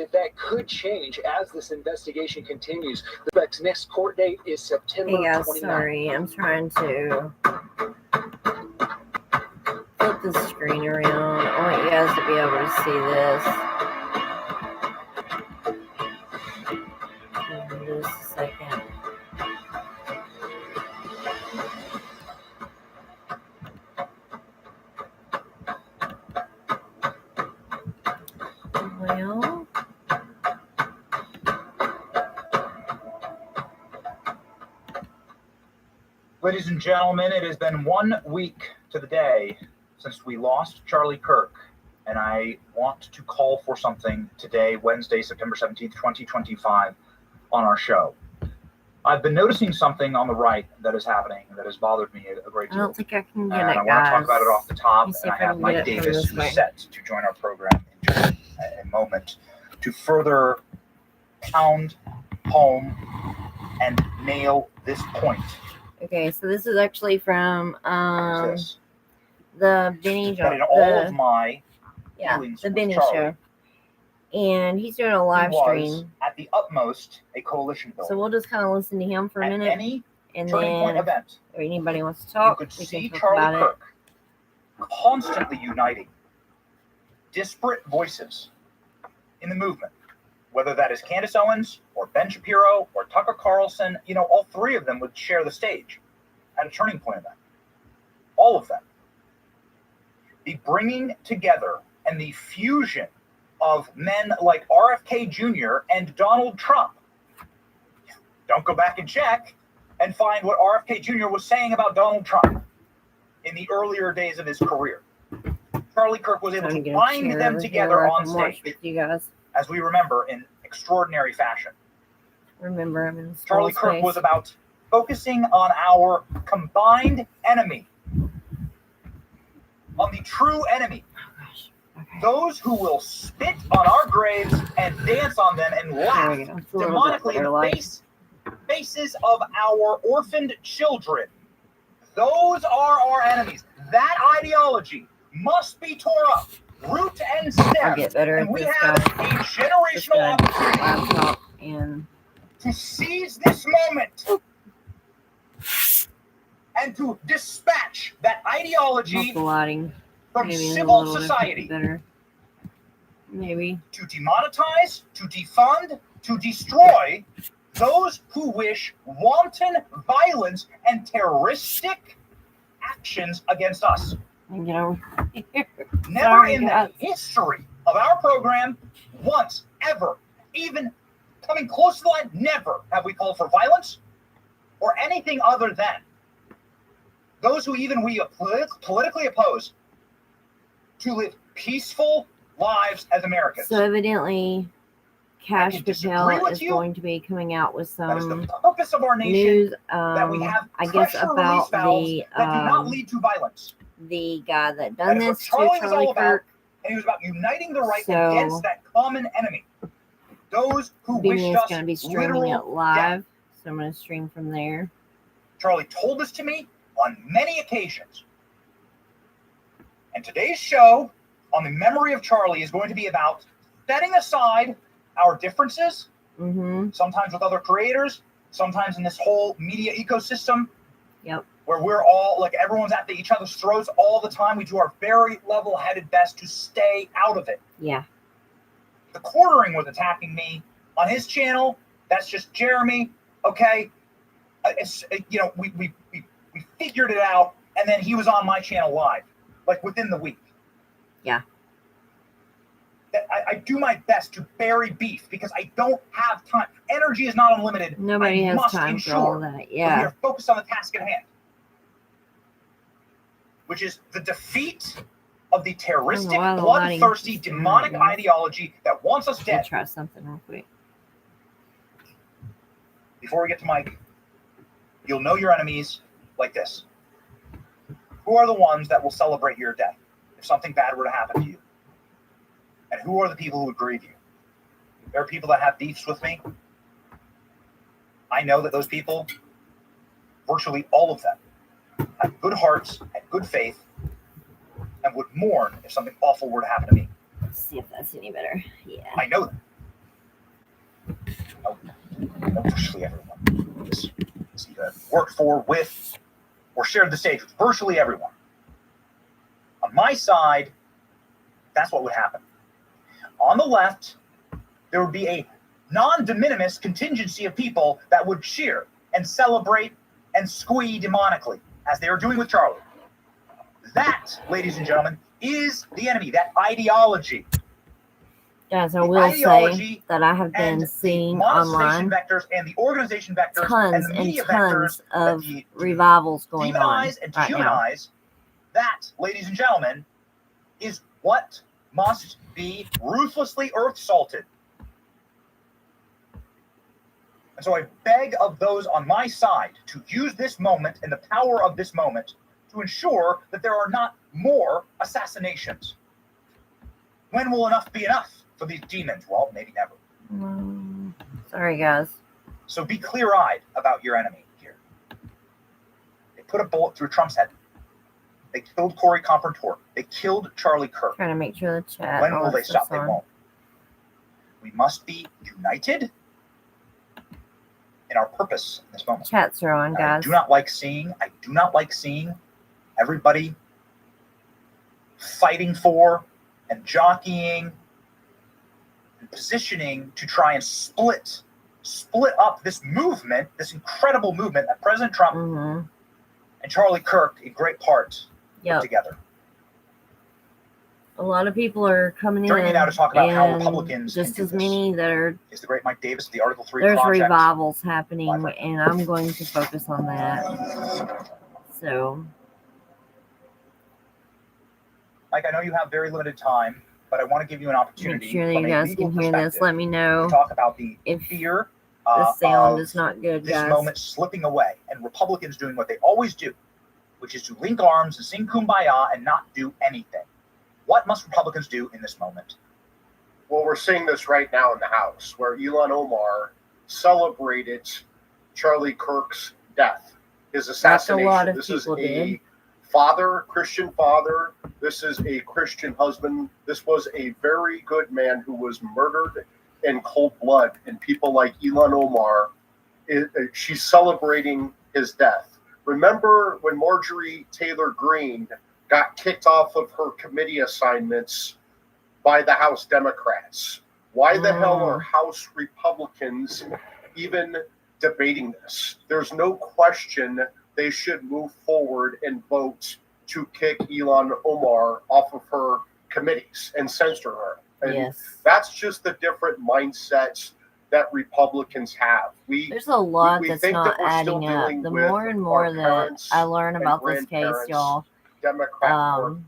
that could change as this investigation continues. The next court date is September 29th. Sorry, I'm trying to flip the screen around. I want you guys to be able to see this. Just a second. Well, ladies and gentlemen, it has been 1 week to the day since we lost Charlie Kirk, and I want to call for something today, Wednesday, September 17th, 2025, on our show. I've been noticing something on the right that is happening that has bothered me a great deal. I don't think I can get and it, I want to talk about it off the top, and I have Mike Davis, who's set to join our program in just a moment to further pound home and nail this point. Okay, so this is actually from the Benny But in all of my the Benny show, and he's doing a live stream. At the utmost, a coalition builder. So we'll just kind of listen to him for a minute, any and turning then point event, if anybody wants to talk, you could we see can talk Charlie about Kirk constantly uniting disparate voices in the movement. Whether that is Candace Owens or Ben Shapiro or Tucker Carlson, all three of them would share the stage at a turning point event. All of them. The bringing together and the fusion of men like RFK Jr. and Donald Trump. Don't go back and check and find what RFK Jr. was saying about Donald Trump in the earlier days of his career. Charlie Kirk was able to bind them together on stage, you guys. as we remember, in extraordinary fashion. Remember, I'm in the Charlie Kirk was about focusing on our combined enemy, on the true enemy. Okay. Those who will spit on our graves and dance on them and laugh demonically in the faces of our orphaned children. Those are our enemies. That ideology must be torn up, root and stem. I'll get better and we at this, have guys. a generational opportunity to seize this moment and to dispatch that ideology from civil society. Maybe. To demonetize, to defund, to destroy those who wish wanton violence and terroristic actions against us. Never in the history of our program, once, ever, even coming close to the line, never have we called for violence or anything other than those who even we politically oppose to live peaceful lives as Americans. So evidently, Cash Patel is going to be coming out with some that is the purpose of our nation, news, that we have I guess, about the that do not lead to violence. The guy that done this to Charlie Charlie Kirk. And he was about uniting the right against that common enemy. Those who wish us going to be streaming it live, so I'm going to stream from there. Charlie told this to me on many occasions. And today's show on the memory of Charlie is going to be about setting aside our differences, sometimes with other creators, sometimes in this whole media ecosystem. Yep. Where we're all, like, everyone's at each other's throats all the time. We do our very level-headed best to stay out of it. Yeah. The Quartering was attacking me on his channel. That's just Jeremy. Okay. We figured it out, and then he was on my channel live, like, within the week. Yeah. I do my best to bury beef because I don't have time. Energy is not unlimited. Nobody has time for all that. Yeah. We are focused on the task at hand, which is the defeat of the terroristic, bloodthirsty, demonic ideology that wants us dead. Try something real quick. Before we get to Mike, you'll know your enemies like this. Who are the ones that will celebrate your day if something bad were to happen to you? And who are the people who would grieve you? There are people that have beefs with me. I know that those people, virtually all of them, have good hearts and good faith and would mourn if something awful were to happen to me. Let's see if that's any better. Yeah. I know that. virtually everyone. This either worked for, with, or shared the stage with virtually everyone. On my side, that's what would happen. On the left, there would be a non-de minimis contingency of people that would cheer and celebrate and squee demonically, as they were doing with Charlie. That, ladies and gentlemen, is the enemy, that ideology. Guys, I will say that I have been seeing online vectors and the organization vectors tons and the media tons vectors of revivals going on demonize and right now. dehumanize. That, ladies and gentlemen, is what must be ruthlessly earth salted. And so I beg of those on my side to use this moment and the power of this moment to ensure that there are not more assassinations. When will enough be enough for these demons? Well, maybe never. Sorry, guys. So be clear-eyed about your enemy here. They put a bullet through Trump's head. They killed Corey Compertor. They killed Charlie Kirk. Trying to make sure the chat. When will they stop? They won't. We must be united in our purpose in this moment. Chats are on, guys. I do not like seeing everybody fighting for and jockeying and positioning to try and split up this movement, this incredible movement that President Trump and Charlie Kirk, in great part, put together. A lot of people are coming in. Joining me now to talk about how Republicans just as many that are. Is the great Mike Davis, the Article 3 There's project. revivals happening, and I'm going to focus on that. So, Mike, I know you have very limited time, but I want to give you an opportunity. Make sure that you guys can hear this. Let me know. To talk about the fear. The sound is not good, this guys. Moment slipping away, and Republicans doing what they always do, which is to link arms and sing kumbaya and not do anything. What must Republicans do in this moment? Well, we're seeing this right now in the House, where Ilhan Omar celebrated Charlie Kirk's death, his assassination. This is a father, Christian father. This is a Christian husband. This was a very good man who was murdered in cold blood. And people like Ilhan Omar, she's celebrating his death. Remember when Marjorie Taylor Greene got kicked off of her committee assignments by the House Democrats? Why the hell are House Republicans even debating this? There's no question they should move forward and vote to kick Ilhan Omar off of her committees and censor her. And that's just the different mindsets that Republicans have. There's a lot that's not adding up. The more and more that I learn about this case, y'all,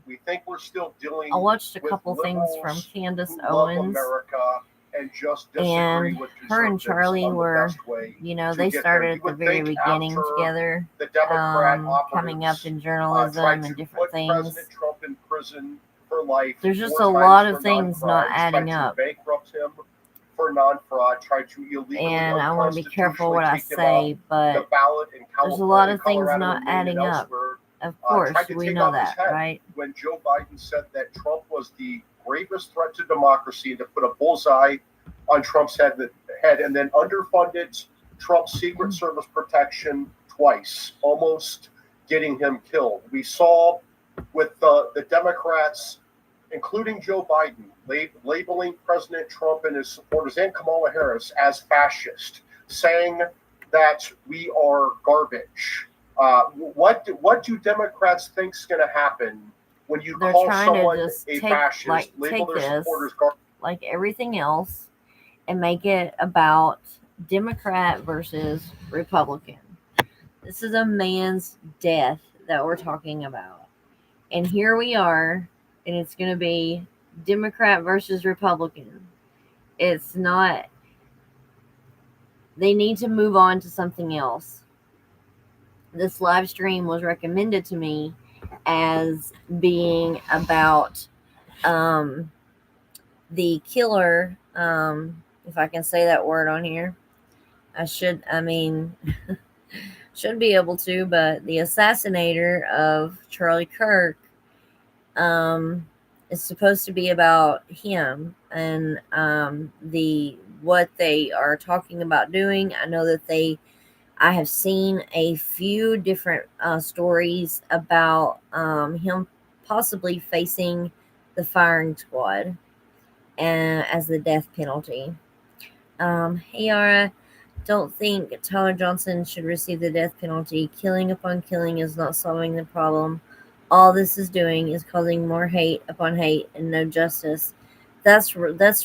we think we're still dealing. I watched a couple things from Candace Owens, and just and her and Charlie were, they started at the very beginning together, coming up in journalism and different things. Trump in prison for life. There's just a lot of things not adding up. Bankrupt him for non-fraud, tried to illegally, and I want to be careful what I say, but there's a lot of things not adding up. Of course, we know that, right? When Joe Biden said that Trump was the gravest threat to democracy, to put a bullseye on Trump's head and then underfunded Trump's Secret Service protection twice, almost getting him killed. We saw with the Democrats, including Joe Biden, labeling President Trump and his supporters and Kamala Harris as fascist, saying that we are garbage. What do Democrats think is going to happen when you call someone a fascist, label their supporters garbage? Like everything else, and make it about Democrat versus Republican. This is a man's death that we're talking about. And here we are, and it's going to be Democrat versus Republican. It's not. They need to move on to something else. This live stream was recommended to me as being about the killer, if I can say that word on here. Should be able to, but the assassinator of Charlie Kirk is supposed to be about him and the what they are talking about doing. I know that I have seen a few different stories about him possibly facing the firing squad and as the death penalty. Hey Yara, don't think Tyler Johnson should receive the death penalty. Killing upon killing is not solving the problem. All this is doing is causing more hate upon hate and no justice. That's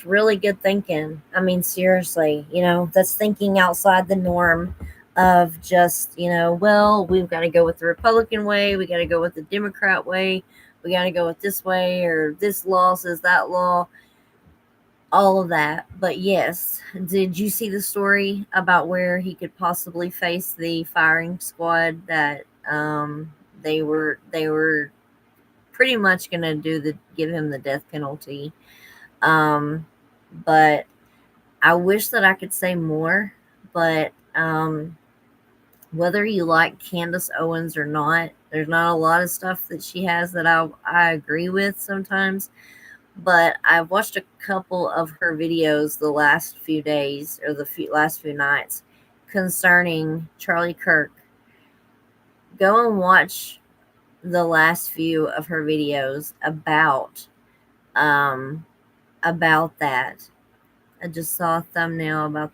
really good thinking. I mean, seriously, that's thinking outside the norm of just, well, we've got to go with the Republican way, we got to go with the Democrat way, we got to go with this way, or this law says that law, all of that. But yes, did you see the story about where he could possibly face the firing squad that they were pretty much going to give him the death penalty? But I wish that I could say more, but whether you like Candace Owens or not, there's not a lot of stuff that she has that I agree with sometimes, but I've watched a couple of her videos the last few days or last few nights concerning Charlie Kirk. Go and watch the last few of her videos about that. I just saw a thumbnail about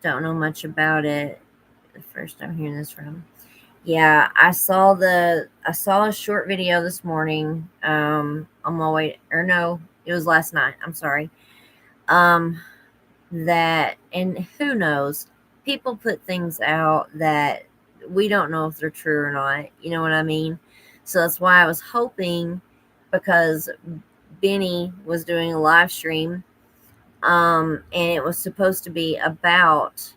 don't know much about it. The first I'm hearing this from. Yeah, I saw a short video this morning, on my way, or no, it was last night. I'm sorry. That, and who knows, people put things out that we don't know if they're true or not. You know what I mean? So that's why I was hoping, because Benny was doing a live stream, and it was supposed to be about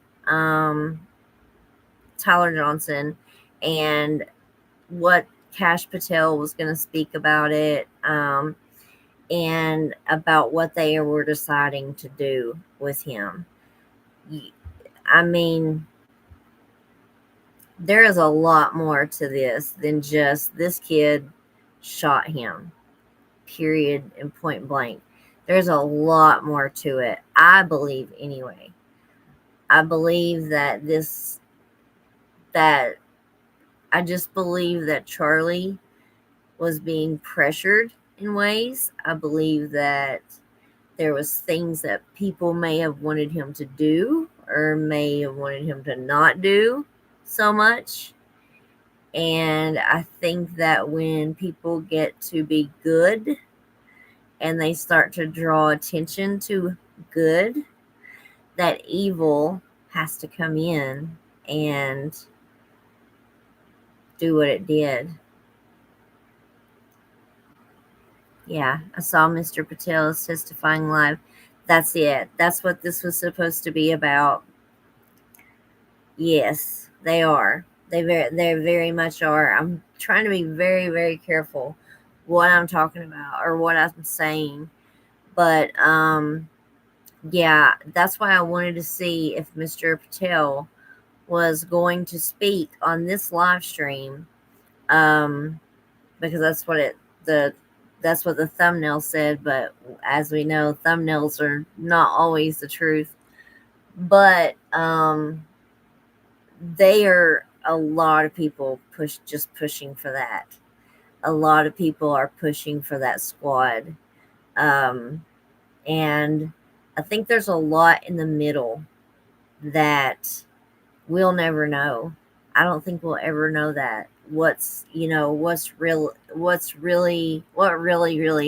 Tyler Johnson and what Kash Patel was going to speak about it, and about what they were deciding to do with him. I mean, there is a lot more to this than just this kid shot him, period, and point blank. There's a lot more to it, I believe, anyway. I believe that I just believe that Charlie was being pressured in ways. I believe that there was things that people may have wanted him to do or may have wanted him to not do so much. And I think that when people get to be good and they start to draw attention to good, that evil has to come in and do what it did. Yeah, I saw Mr. Patel is testifying live. That's it. That's what this was supposed to be about. Yes, they are. They very much are. I'm trying to be very, very careful what I'm talking about or what I'm saying. But yeah, that's why I wanted to see if Mr. Patel was going to speak on this live stream, because that's what the thumbnail said. But as we know, thumbnails are not always the truth. But they are, a lot of people pushing for that. A lot of people are pushing for that squad. And I think there's a lot in the middle that we'll never know. I don't think we'll ever know that. What really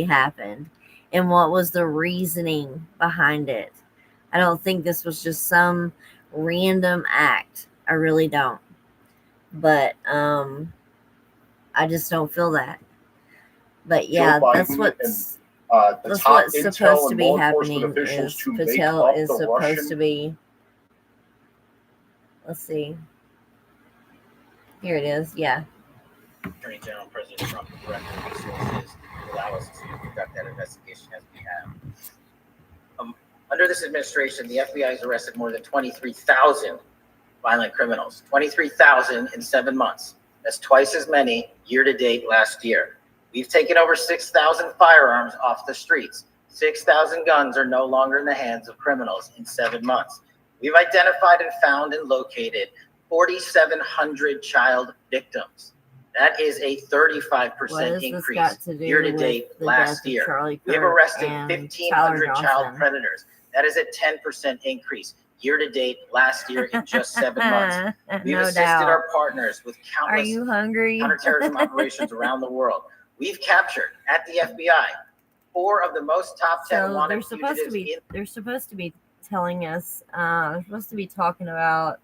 happened and what was the reasoning behind it. I don't think this was just some random act. I really don't. But I just don't feel that. But yeah, that's what's supposed to be happening. Is Patel is supposed to be. Let's see. Here it is. Yeah. Attorney General President Trump direct resources allow us to conduct that investigation as we have. Under this administration, the FBI has arrested more than 23,000 violent criminals. 23,000 in 7 months. That's twice as many year to date last year. We've taken over 6,000 firearms off the streets. 6,000 guns are no longer in the hands of criminals in 7 months. We've identified and found and located 4,700 child victims. That is a 35% increase year to date last year. We have arrested 1,500 child predators. That is a 10% increase year to date last year in just 7 months. We've assisted our partners with countless counterterrorism operations around the world. We've captured at the FBI 4 of the most top 10 wanted fugitives. They're supposed to be telling us. They're supposed to be talking about.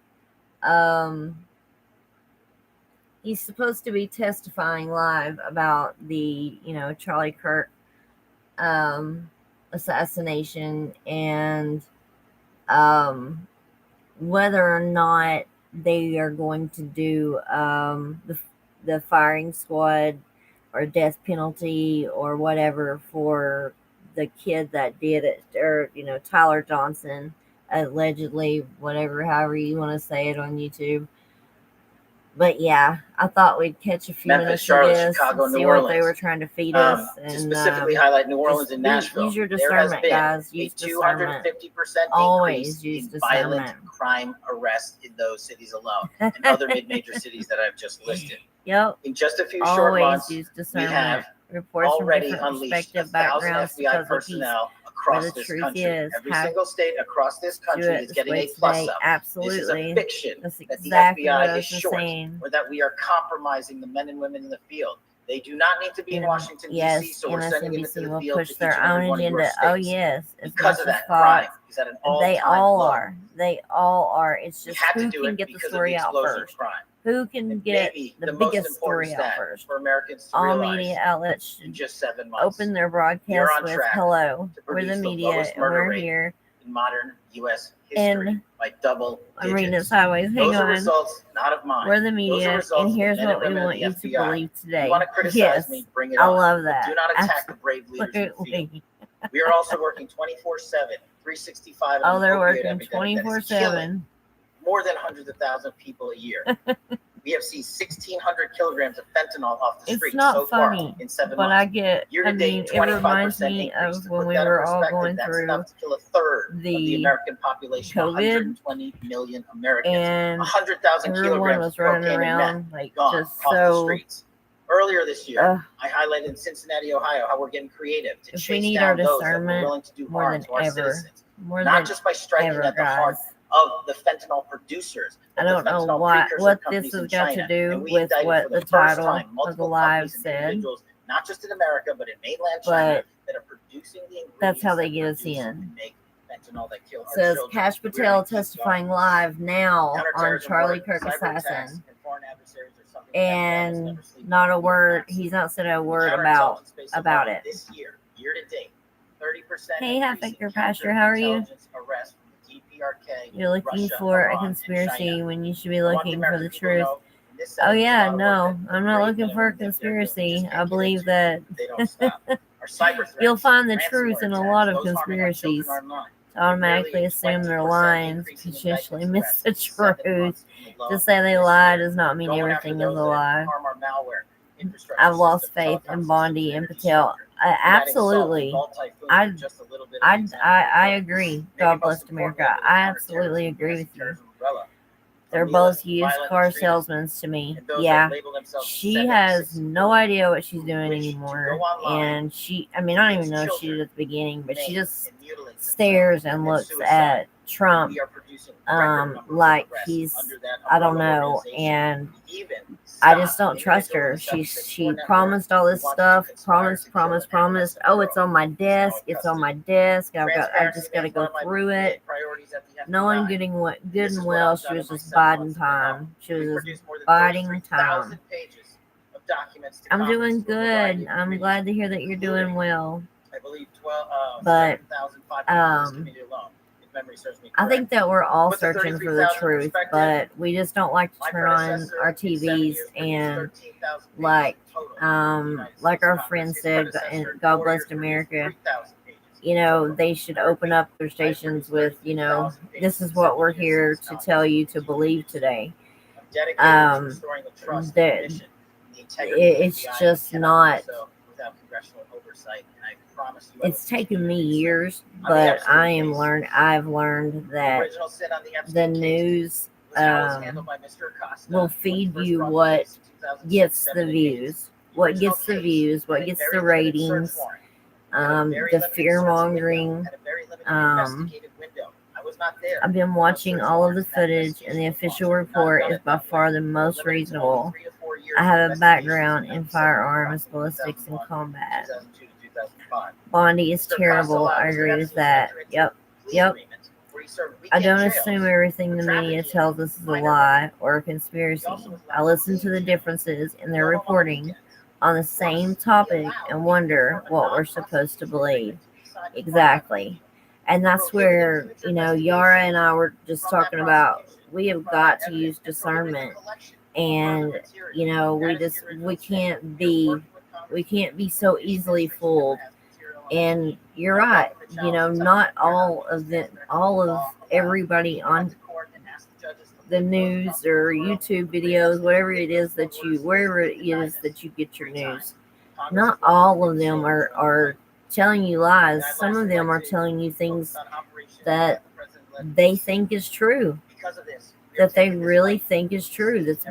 He's supposed to be testifying live about the, Charlie Kirk assassination and whether or not they are going to do the firing squad or death penalty or whatever for the kid that did it, or Tyler Johnson, allegedly, however you want to say it on YouTube. But yeah, I thought we'd catch a few minutes of this, Chicago, and see New what Orleans. they were trying to feed us. To specifically highlight New Orleans and Nashville, use your there has discernment, been guys. a Use 250% Always increase use in violent discernment. crime arrests in those cities alone, and other mid-major cities that I've just listed. Yep. In just a few short months, use we discernment. have Reports already from different unleashed perspective 1,000 backgrounds FBI because personnel where across the this truth country. is. Every single state across this country is getting a plus up. Absolutely. This is a fiction That's that the exactly what I FBI was is short, saying. or that we are compromising the men and women in the field. They do not need to be in Washington, D.C., so we're sending them into the will field push to each their and every own one of your agenda. Oh states. yes, Because of that, crime is at an all-time they all low. are. They all are. It's We just had to who do can it get the because of story the out explosion first. of crime. Who can And get maybe the most biggest story important out stat first? for Americans to All realize media outlets in should just 7 months. open their We are broadcast on with track "Hello, to we're the produce the media, lowest and murder we're rate here." in modern U.S. history And by double I'm reading it digits. sideways. Hang Those are on. results not of mine. We're the Those are media, results and of the here's men what and we women of want the you to FBI. believe today. You want to criticize Yes, me, bring it I on. love But that. do not attack the brave leaders in the field. Absolutely. We are also working 24/7, 365. Oh, they're working epidemic that is killing 24/7. more than hundreds of thousands of people a year. We have seen 1,600 kilograms of fentanyl off the streets so far in 7 but months. I get. Year to date, it reminds 25% me increase. of To when put we that in were all perspective, going that's through enough to kill a third of the the American population, COVID, 120 million Americans. and 100,000 everyone kilograms was of running cocaine and around meth like gone just off the so. streets. Earlier this year, I highlighted in Cincinnati, Ohio, how we're getting creative to If we chase need our down those that are discernment willing to do more harm than to our ever, citizens. more Not than just by striking ever, at the heart guys. of the fentanyl producers. I but the don't know fentanyl what precursor this companies has in got to China. do And we with indicted what for the first title time of the multiple live companies and said, individuals, not just in America, but in mainland China, that are producing the ingredients that's how they that get us produce in. and make fentanyl that kill our Says children. Cash We're Patel gonna keep testifying going. live now on Counterterrorism Charlie work, Kirk cyber attacks, assassin. and foreign adversaries are something the FBI must And never sleep not on. a We are word. not He's not said a In the word counterintelligence space about alone, it. This year to date, 30% Hey, increase Half in Acre Pastor, how are you? counterintelligence arrests from the DPRK, You're looking Russia, for a Iran, and conspiracy China. when you should be I want looking for American the people to truth. know in this Oh setting, there's a yeah, lot of no, work that I'm not brave looking men for a and women think they're doing. They conspiracy. just I can't get believe into that it. They don't stop. Our cyber threats, you'll find the ransomware truth in a attacks, lot of those harming our children conspiracies. online. Automatically Nearly assume they're 20% lying, increase in potentially indictments miss the arrests in 7 truth. months alone To say they this lie year. does not mean Going after everything is a those that lie. harm our malware, infrastructure I've lost systems, faith telecom in systems, Bondi and energy Patel. sector. Combating salt and Absolutely. vault typhoons I- are just a little bit of the example I of agree. Maybe God most bless America. importantly, under the I absolutely counterterrorism agree with you. terrorism umbrella, They're Amila, both used violent car extremists, salesmen to me. and those Yeah. that label themselves She has 760 no idea what she's doing wish to anymore. go online, And I mean, I don't even know if she children, did at the beginning, but she maim, just and mutilate stares themselves, and commit looks suicide. at Trump We are producing record numbers of like arrests he's, under that I don't umbrella know, organization. and Even I just stop don't trust her. individuals She in the 764 network promised all this who wants to stuff, conspire promised. to kill an Oh, innocent it's on my girl. desk. It's It's now on in my desk. I've Transparency just got to remains go one of my through main it. priorities at the Knowing FBI. good This and is what well, I've she done was in my just 7 biding months of my help. time. She We've was just produced more than biding 33,000 time. pages of documents to I'm Congress doing from a variety good. of I'm committees, glad to hear that you're doing including, well. I believe, But 7,500 for this committee alone, if memory serves me I correct. think that we're all Put the searching for the 33,000 in truth, perspective, but we just don't like to my turn on predecessor our in 7 TVs years produced and 13,000 pages like in total in the United like States our Congress. friend His said, predecessor in God 4 bless years produced America. 3,000 pages You in know, total. they should I open repeat, up their stations with, 33,000 this pages is what we're 7 years here since to Congress tell you to continued believe produce. today. I'm dedicated to restoring the trust in the That mission and the integrity of the it's FBI, just and cannot do not so without congressional oversight. And I promise you, It's taken me years, but I've learned that original sin on the the Epstein case news was how it was handled by Mr. Acosta will when he feed first you brought the what case in 2006, gets 7, the and 8. views, what original gets the case views, what had a gets very the limited search ratings, warrant, had a very the limited fear search window, mongering. had a very limited Um, investigative window. I was not there. I've been watching all of the footage, and the official report is by far the most reasonable. I have a background in firearms, ballistics, and combat. Bondi is terrible. I agree with that. Yep. I don't assume everything the media tells us is a lie or a conspiracy. I listen to the differences in their reporting on the same topic and wonder what we're supposed to believe. Exactly. And that's where, Yara and I were just talking about, we have got to use discernment. And, we can't be so easily fooled. And you're right, not all of everybody on the news or YouTube videos, wherever it is that you get your news, not all of them are telling you lies. Some of them are telling you things that they think is true, that they really think is true, it's